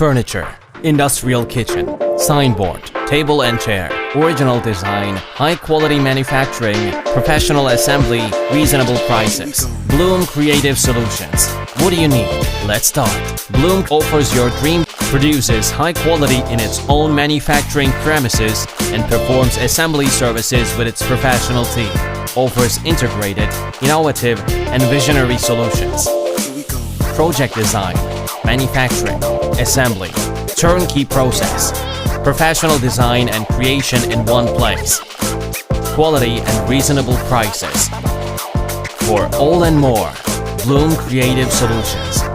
furniture, industrial kitchen, signboard, table and chair, original design, high-quality manufacturing, professional assembly, reasonable prices. Bloom Creative Solutions. What do you need? Let's start. Bloom offers your dream, produces high quality in its own manufacturing premises, and performs assembly services with its professional team. Offers integrated, innovative, and visionary solutions. Project design, manufacturing, assembly, turnkey process, professional design and creation in one place, quality and reasonable prices. For all and more, Bloom Creative Solutions.